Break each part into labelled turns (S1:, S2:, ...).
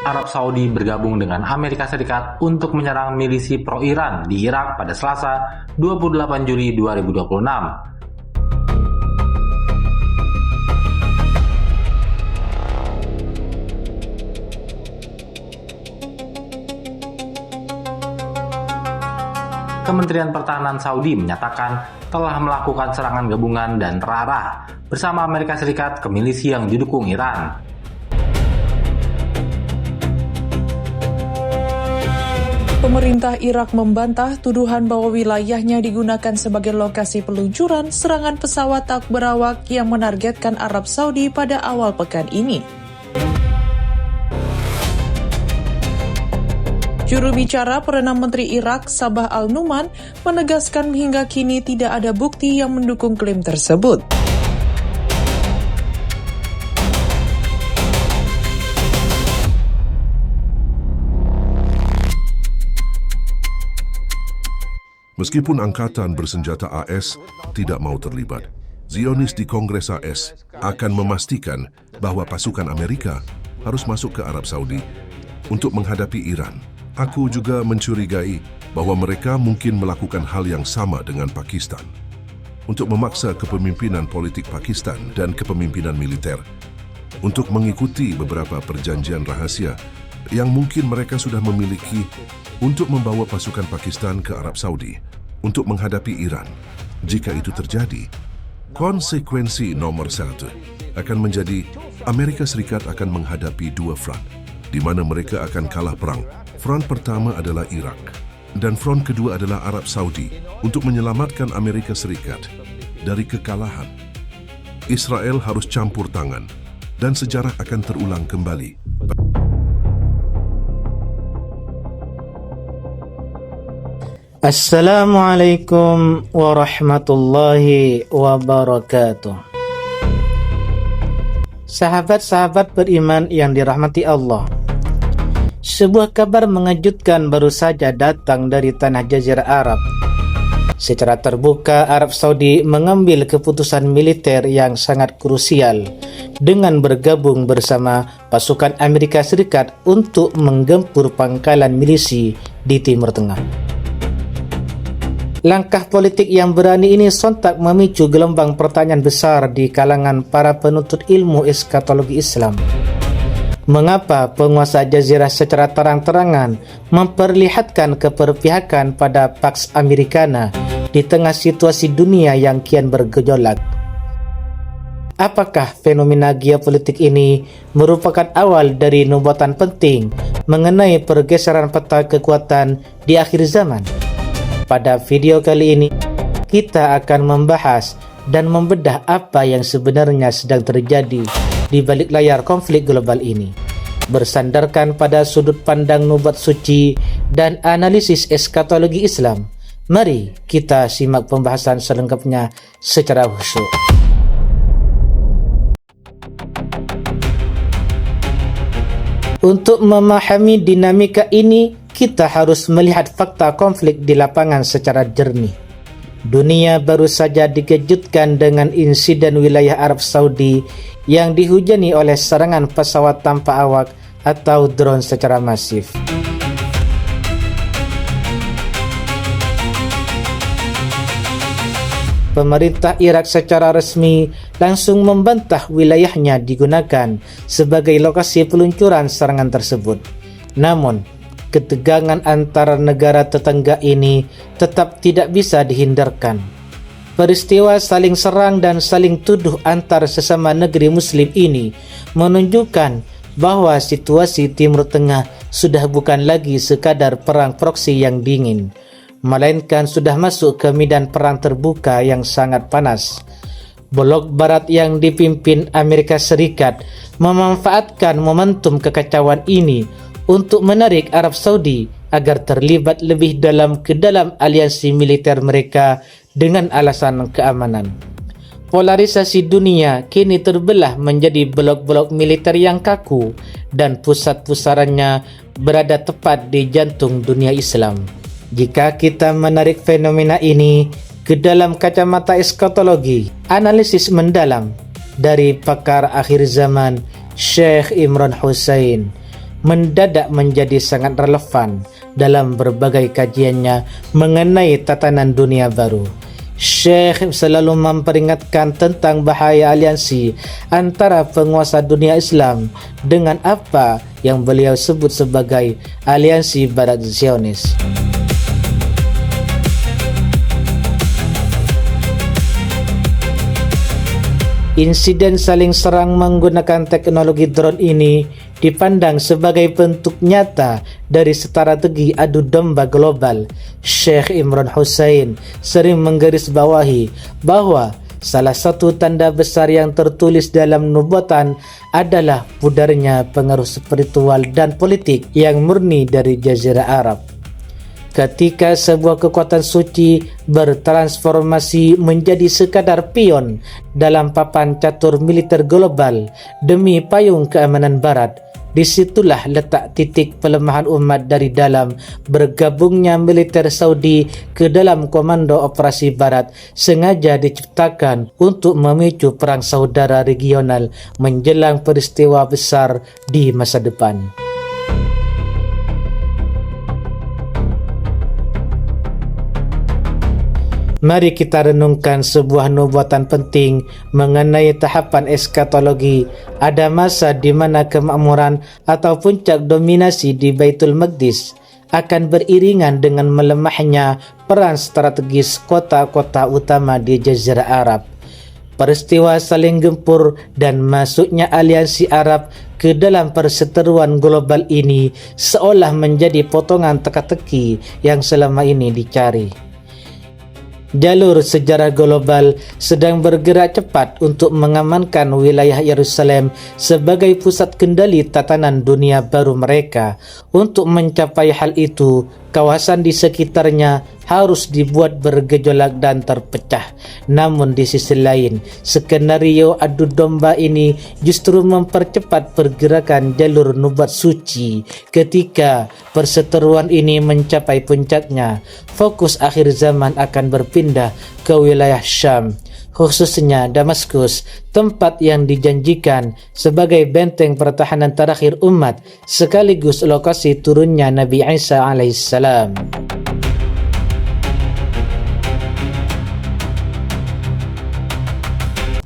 S1: Arab Saudi bergabung dengan Amerika Serikat untuk menyerang milisi pro-Iran di Irak pada Selasa 28 Juli 2026. Kementerian Pertahanan Saudi menyatakan telah melakukan serangan gabungan dan terarah bersama Amerika Serikat ke milisi yang didukung Iran.
S2: Pemerintah Irak membantah tuduhan bahwa wilayahnya digunakan sebagai lokasi peluncuran serangan pesawat tak berawak yang menargetkan Arab Saudi pada awal pekan ini. Juru bicara Perdana Menteri Irak, Sabah Al-Numan, menegaskan hingga kini tidak ada bukti yang mendukung klaim tersebut.
S3: Meskipun angkatan bersenjata AS tidak mau terlibat, Zionis di Kongres AS akan memastikan bahwa pasukan Amerika harus masuk ke Arab Saudi untuk menghadapi Iran. Aku juga mencurigai bahwa mereka mungkin melakukan hal yang sama dengan Pakistan untuk memaksa kepemimpinan politik Pakistan dan kepemimpinan militer untuk mengikuti beberapa perjanjian rahasia yang mungkin mereka sudah memiliki untuk membawa pasukan Pakistan ke Arab Saudi untuk menghadapi Iran. Jika itu terjadi, konsekuensi nomor 1 akan menjadi Amerika Serikat akan menghadapi dua front, di mana mereka akan kalah perang. Front pertama adalah Irak, dan front kedua adalah Arab Saudi untuk menyelamatkan Amerika Serikat dari kekalahan. Israel harus campur tangan, dan sejarah akan terulang kembali.
S4: Assalamualaikum warahmatullahi wabarakatuh. Sahabat-sahabat beriman yang dirahmati Allah, sebuah kabar mengejutkan baru saja datang dari tanah Jazirah Arab. Secara terbuka, Arab Saudi mengambil keputusan militer yang sangat krusial dengan bergabung bersama pasukan Amerika Serikat untuk menggempur pangkalan milisi di Timur Tengah. Langkah politik yang berani ini sontak memicu gelombang pertanyaan besar di kalangan para penuntut ilmu eskatologi Islam. Mengapa penguasa Jazirah secara terang-terangan memperlihatkan keberpihakan pada Pax Americana di tengah situasi dunia yang kian bergejolak? Apakah fenomena geopolitik ini merupakan awal dari nubuatan penting mengenai pergeseran peta kekuatan di akhir zaman? Pada video kali ini, kita akan membahas dan membedah apa yang sebenarnya sedang terjadi di balik layar konflik global ini, bersandarkan pada sudut pandang nubuat suci dan analisis eskatologi Islam. Mari kita simak pembahasan selengkapnya secara khusyuk. Untuk memahami dinamika ini, kita harus melihat fakta konflik di lapangan secara jernih. Dunia baru saja dikejutkan dengan insiden wilayah Arab Saudi yang dihujani oleh serangan pesawat tanpa awak atau drone secara masif. Pemerintah Irak secara resmi langsung membantah wilayahnya digunakan sebagai lokasi peluncuran serangan tersebut. Namun, ketegangan antara negara tetangga ini tetap tidak bisa dihindarkan. Peristiwa saling serang dan saling tuduh antar sesama negeri muslim ini menunjukkan bahwa situasi Timur Tengah sudah bukan lagi sekadar perang proksi yang dingin, melainkan sudah masuk ke medan perang terbuka yang sangat panas. Blok Barat yang dipimpin Amerika Serikat memanfaatkan momentum kekacauan ini untuk menarik Arab Saudi agar terlibat lebih dalam ke dalam aliansi militer mereka dengan alasan keamanan. Polarisasi dunia kini terbelah menjadi blok-blok militer yang kaku dan pusat pusarannya berada tepat di jantung dunia Islam. Jika kita menarik fenomena ini ke dalam kacamata eskatologi, analisis mendalam dari pakar akhir zaman Syekh Imran Hussein, mendadak menjadi sangat relevan dalam berbagai kajiannya mengenai tatanan dunia baru. Syekh selalu memperingatkan tentang bahaya aliansi antara penguasa dunia Islam dengan apa yang beliau sebut sebagai aliansi Barat Zionis. Insiden saling serang menggunakan teknologi drone ini dipandang sebagai bentuk nyata dari strategi adu domba global. Syekh Imran Hussein sering menggarisbawahi bahwa salah satu tanda besar yang tertulis dalam nubuatan adalah pudarnya pengaruh spiritual dan politik yang murni dari Jazirah Arab. Ketika sebuah kekuatan suci bertransformasi menjadi sekadar pion dalam papan catur militer global demi payung keamanan barat, disitulah letak titik pelemahan umat dari dalam bergabungnya militer Saudi ke dalam komando operasi barat sengaja diciptakan untuk memicu perang saudara regional menjelang peristiwa besar di masa depan. Mari kita renungkan sebuah nubuatan penting mengenai tahapan eskatologi. Ada masa di mana kemakmuran atau puncak dominasi di Baitul Maqdis akan beriringan dengan melemahnya peran strategis kota-kota utama di Jazirah Arab. Peristiwa saling gempur dan masuknya aliansi Arab ke dalam perseteruan global ini seolah menjadi potongan teka-teki yang selama ini dicari. Jalur sejarah global sedang bergerak cepat untuk mengamankan wilayah Yerusalem sebagai pusat kendali tatanan dunia baru mereka. Untuk mencapai hal itu, kawasan di sekitarnya harus dibuat bergejolak dan terpecah. Namun di sisi lain, skenario adu domba ini justru mempercepat pergerakan jalur nubuat suci. Ketika perseteruan ini mencapai puncaknya, fokus akhir zaman akan berpindah ke wilayah Syam, khususnya Damaskus, tempat yang dijanjikan sebagai benteng pertahanan terakhir umat sekaligus lokasi turunnya Nabi Isa alaihissalam.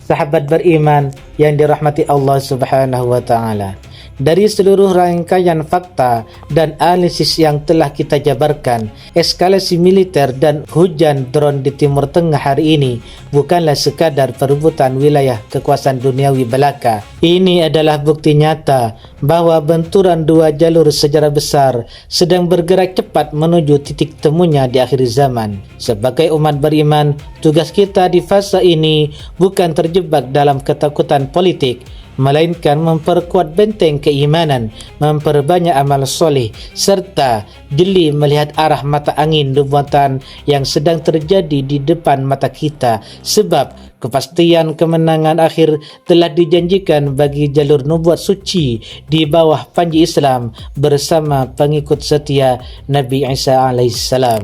S4: Sahabat beriman yang dirahmati Allah Subhanahu wa taala, dari seluruh rangkaian fakta dan analisis yang telah kita jabarkan, eskalasi militer dan hujan drone di Timur Tengah hari ini bukanlah sekadar perebutan wilayah kekuasaan duniawi belaka. Ini adalah bukti nyata bahwa benturan dua jalur sejarah besar sedang bergerak cepat menuju titik temunya di akhir zaman. Sebagai umat beriman, tugas kita di fase ini bukan terjebak dalam ketakutan politik, melainkan memperkuat benteng keimanan, memperbanyak amal soleh, serta jeli melihat arah mata angin nubuatan yang sedang terjadi di depan mata kita, sebab kepastian kemenangan akhir telah dijanjikan bagi jalur nubuat suci di bawah panji Islam bersama pengikut setia Nabi Isa alaihissalam.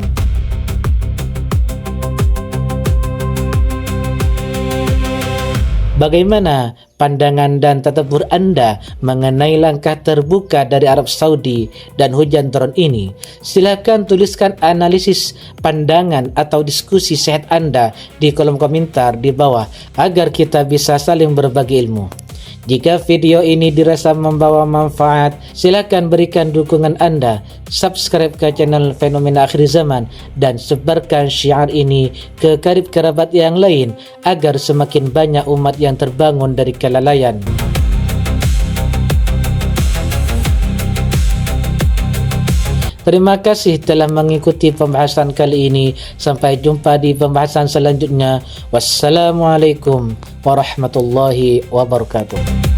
S4: Bagaimana pandangan dan tatapur Anda mengenai langkah terbuka dari Arab Saudi dan hujan drone ini? Silakan tuliskan analisis, pandangan atau diskusi sehat Anda di kolom komentar di bawah agar kita bisa saling berbagi ilmu. Jika video ini dirasa membawa manfaat, silakan berikan dukungan Anda, subscribe ke channel Fenomena Akhir Zaman, dan sebarkan syiar ini ke karib kerabat yang lain agar semakin banyak umat yang terbangun dari kelalaian. Terima kasih telah mengikuti pembahasan kali ini. Sampai jumpa di pembahasan selanjutnya. Wassalamualaikum warahmatullahi wabarakatuh.